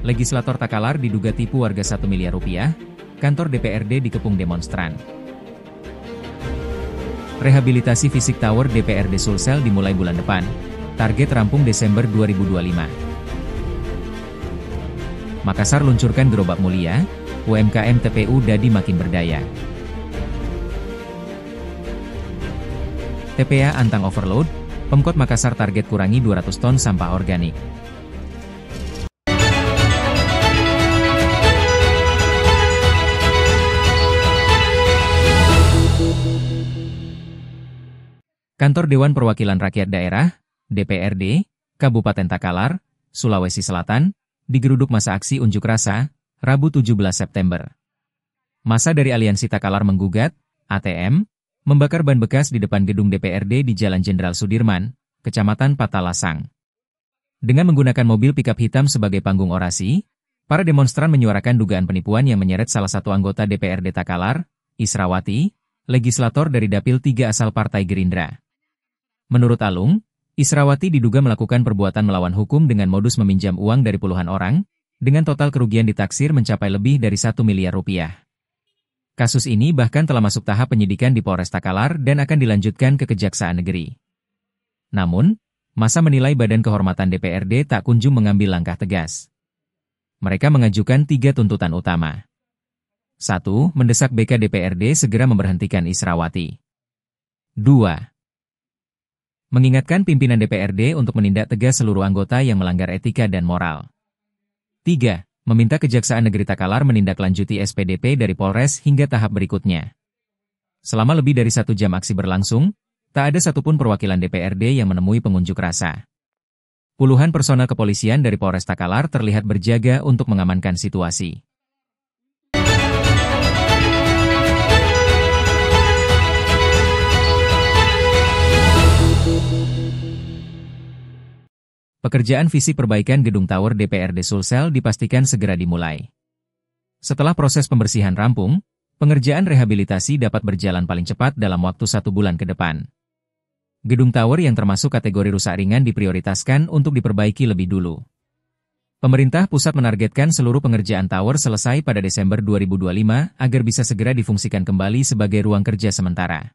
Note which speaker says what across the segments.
Speaker 1: Legislator Takalar diduga tipu warga 1 miliar rupiah, kantor DPRD dikepung demonstran. Rehabilitasi fisik tower DPRD Sulsel dimulai bulan depan, target rampung Desember 2025. Makassar luncurkan gerobak mulia, UMKM TPU Dadi makin berdaya. TPA antang overload, Pemkot Makassar target kurangi 200 ton sampah organik. Kantor Dewan Perwakilan Rakyat Daerah, DPRD, Kabupaten Takalar, Sulawesi Selatan, digeruduk masa aksi unjuk rasa, Rabu 17 September. Massa dari Aliansi Takalar menggugat, ATM, membakar ban bekas di depan gedung DPRD di Jalan Jenderal Sudirman, Kecamatan Patalasang. Dengan menggunakan mobil pikap hitam sebagai panggung orasi, para demonstran menyuarakan dugaan penipuan yang menyeret salah satu anggota DPRD Takalar, Israwati, legislator dari Dapil 3 asal Partai Gerindra. Menurut Alung, Israwati diduga melakukan perbuatan melawan hukum dengan modus meminjam uang dari puluhan orang, dengan total kerugian ditaksir mencapai lebih dari 1 miliar rupiah. Kasus ini bahkan telah masuk tahap penyidikan di Polres Takalar dan akan dilanjutkan ke Kejaksaan Negeri. Namun, massa menilai Badan Kehormatan DPRD tak kunjung mengambil langkah tegas. Mereka mengajukan 3 tuntutan utama. 1. Mendesak BK DPRD segera memberhentikan Israwati. 2. Mengingatkan pimpinan DPRD untuk menindak tegas seluruh anggota yang melanggar etika dan moral. 3. Meminta Kejaksaan Negeri Takalar menindaklanjuti SPDP dari Polres hingga tahap berikutnya. Selama lebih dari 1 jam aksi berlangsung, tak ada satupun perwakilan DPRD yang menemui pengunjuk rasa. Puluhan personel kepolisian dari Polres Takalar terlihat berjaga untuk mengamankan situasi. Pekerjaan fisik perbaikan gedung tower DPRD Sulsel dipastikan segera dimulai. Setelah proses pembersihan rampung, pengerjaan rehabilitasi dapat berjalan paling cepat dalam waktu 1 bulan ke depan. Gedung tower yang termasuk kategori rusak ringan diprioritaskan untuk diperbaiki lebih dulu. Pemerintah pusat menargetkan seluruh pengerjaan tower selesai pada Desember 2025 agar bisa segera difungsikan kembali sebagai ruang kerja sementara.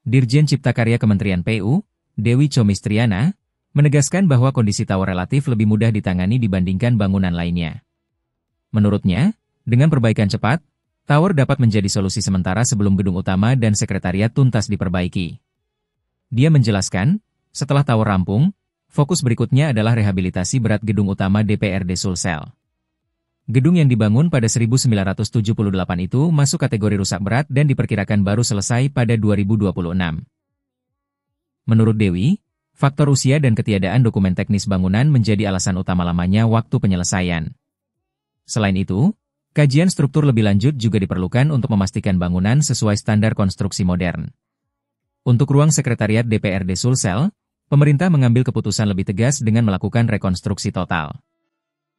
Speaker 1: Dirjen Cipta Karya Kementerian PU, Dewi Comistriana, menegaskan bahwa kondisi tower relatif lebih mudah ditangani dibandingkan bangunan lainnya. Menurutnya, dengan perbaikan cepat, tower dapat menjadi solusi sementara sebelum gedung utama dan sekretariat tuntas diperbaiki. Dia menjelaskan, setelah tower rampung, fokus berikutnya adalah rehabilitasi berat gedung utama DPRD Sulsel. Gedung yang dibangun pada 1978 itu masuk kategori rusak berat dan diperkirakan baru selesai pada 2026. Menurut Dewi, faktor usia dan ketiadaan dokumen teknis bangunan menjadi alasan utama lamanya waktu penyelesaian. Selain itu, kajian struktur lebih lanjut juga diperlukan untuk memastikan bangunan sesuai standar konstruksi modern. Untuk ruang sekretariat DPRD Sulsel, pemerintah mengambil keputusan lebih tegas dengan melakukan rekonstruksi total.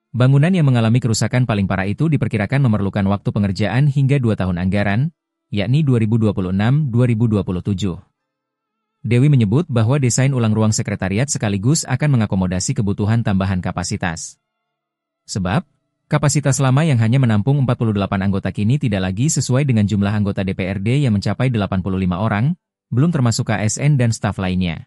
Speaker 1: Bangunan yang mengalami kerusakan paling parah itu diperkirakan memerlukan waktu pengerjaan hingga 2 tahun anggaran, yakni 2026-2027. Dewi menyebut bahwa desain ulang ruang sekretariat sekaligus akan mengakomodasi kebutuhan tambahan kapasitas. Sebab, kapasitas lama yang hanya menampung 48 anggota kini tidak lagi sesuai dengan jumlah anggota DPRD yang mencapai 85 orang, belum termasuk ASN dan staf lainnya.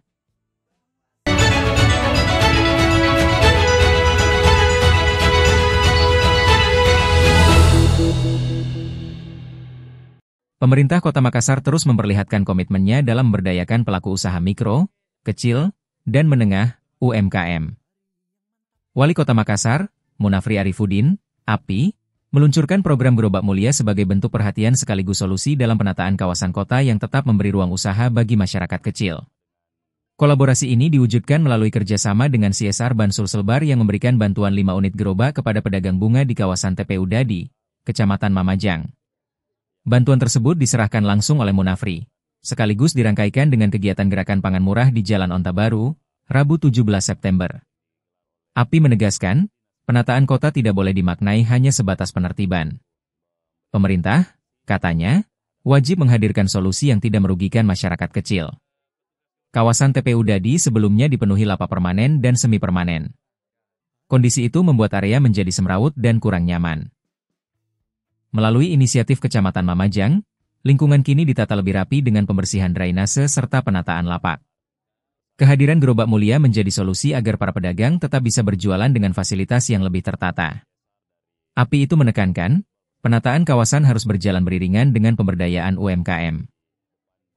Speaker 1: Pemerintah Kota Makassar terus memperlihatkan komitmennya dalam memberdayakan pelaku usaha mikro, kecil, dan menengah, UMKM. Wali Kota Makassar, Munafri Arifudin, API, meluncurkan program Gerobak Mulia sebagai bentuk perhatian sekaligus solusi dalam penataan kawasan kota yang tetap memberi ruang usaha bagi masyarakat kecil. Kolaborasi ini diwujudkan melalui kerjasama dengan CSR Bansul Selbar yang memberikan bantuan 5 unit gerobak kepada pedagang bunga di kawasan TPU Dadi, Kecamatan Mamajang. Bantuan tersebut diserahkan langsung oleh Munafri, sekaligus dirangkaikan dengan kegiatan gerakan pangan murah di Jalan Onta Baru, Rabu 17 September. API menegaskan, penataan kota tidak boleh dimaknai hanya sebatas penertiban. Pemerintah, katanya, wajib menghadirkan solusi yang tidak merugikan masyarakat kecil. Kawasan TPU Dadi sebelumnya dipenuhi lapak permanen dan semi permanen. Kondisi itu membuat area menjadi semrawut dan kurang nyaman. Melalui inisiatif Kecamatan Mamajang, lingkungan kini ditata lebih rapi dengan pembersihan drainase serta penataan lapak. Kehadiran gerobak mulia menjadi solusi agar para pedagang tetap bisa berjualan dengan fasilitas yang lebih tertata. API itu menekankan, penataan kawasan harus berjalan beriringan dengan pemberdayaan UMKM.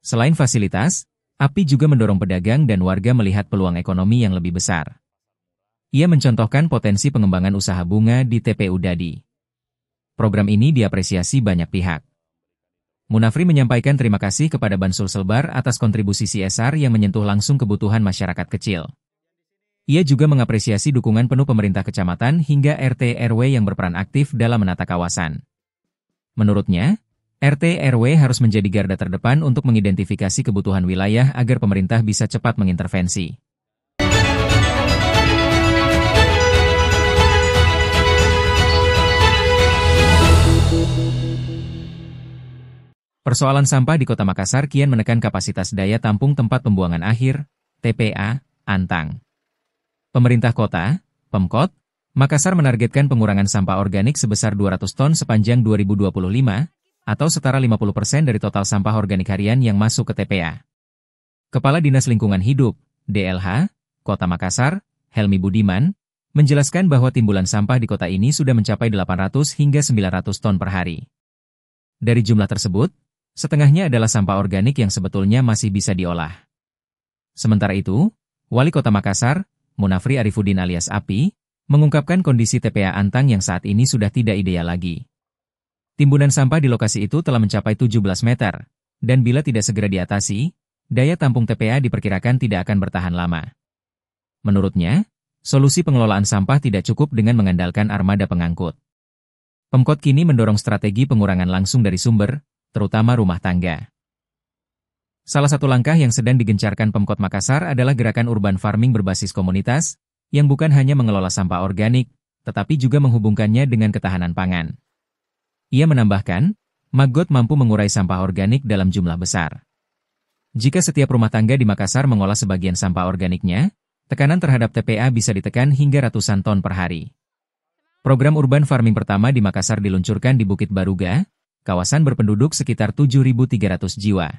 Speaker 1: Selain fasilitas, API juga mendorong pedagang dan warga melihat peluang ekonomi yang lebih besar. Ia mencontohkan potensi pengembangan usaha bunga di TPU Dadi. Program ini diapresiasi banyak pihak. Munafri menyampaikan terima kasih kepada Bansul Selbar atas kontribusi CSR yang menyentuh langsung kebutuhan masyarakat kecil. Ia juga mengapresiasi dukungan penuh pemerintah kecamatan hingga RT/RW yang berperan aktif dalam menata kawasan. Menurutnya, RT/RW harus menjadi garda terdepan untuk mengidentifikasi kebutuhan wilayah agar pemerintah bisa cepat mengintervensi. Persoalan sampah di Kota Makassar kian menekan kapasitas daya tampung tempat pembuangan akhir, TPA, Antang. Pemerintah kota, Pemkot, Makassar menargetkan pengurangan sampah organik sebesar 200 ton sepanjang 2025, atau setara 50% dari total sampah organik harian yang masuk ke TPA. Kepala Dinas Lingkungan Hidup, DLH, Kota Makassar, Helmi Budiman, menjelaskan bahwa timbulan sampah di kota ini sudah mencapai 800 hingga 900 ton per hari. Dari jumlah tersebut, setengahnya adalah sampah organik yang sebetulnya masih bisa diolah. Sementara itu, Wali Kota Makassar, Munafri Arifuddin alias API, mengungkapkan kondisi TPA Antang yang saat ini sudah tidak ideal lagi. Timbunan sampah di lokasi itu telah mencapai 17 meter, dan bila tidak segera diatasi, daya tampung TPA diperkirakan tidak akan bertahan lama. Menurutnya, solusi pengelolaan sampah tidak cukup dengan mengandalkan armada pengangkut. Pemkot kini mendorong strategi pengurangan langsung dari sumber, terutama rumah tangga. Salah satu langkah yang sedang digencarkan Pemkot Makassar adalah gerakan urban farming berbasis komunitas, yang bukan hanya mengelola sampah organik, tetapi juga menghubungkannya dengan ketahanan pangan. Ia menambahkan, Maggot mampu mengurai sampah organik dalam jumlah besar. Jika setiap rumah tangga di Makassar mengolah sebagian sampah organiknya, tekanan terhadap TPA bisa ditekan hingga ratusan ton per hari. Program urban farming pertama di Makassar diluncurkan di Bukit Baruga, kawasan berpenduduk sekitar 7.300 jiwa.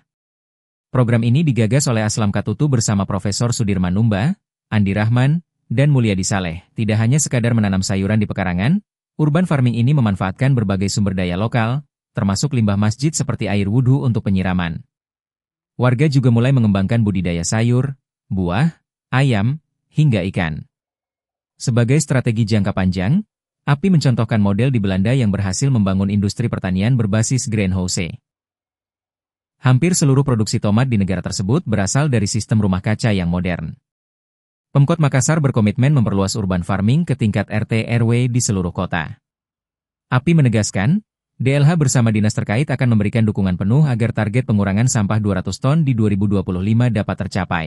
Speaker 1: Program ini digagas oleh Aslam Katutu bersama Profesor Sudirman Numba, Andi Rahman, dan Mulyadi Saleh. Tidak hanya sekadar menanam sayuran di pekarangan, urban farming ini memanfaatkan berbagai sumber daya lokal, termasuk limbah masjid seperti air wudhu untuk penyiraman. Warga juga mulai mengembangkan budidaya sayur, buah, ayam, hingga ikan. Sebagai strategi jangka panjang, API mencontohkan model di Belanda yang berhasil membangun industri pertanian berbasis greenhouse. Hampir seluruh produksi tomat di negara tersebut berasal dari sistem rumah kaca yang modern. Pemkot Makassar berkomitmen memperluas urban farming ke tingkat RT/RW di seluruh kota. API menegaskan, DLH bersama dinas terkait akan memberikan dukungan penuh agar target pengurangan sampah 200 ton di 2025 dapat tercapai.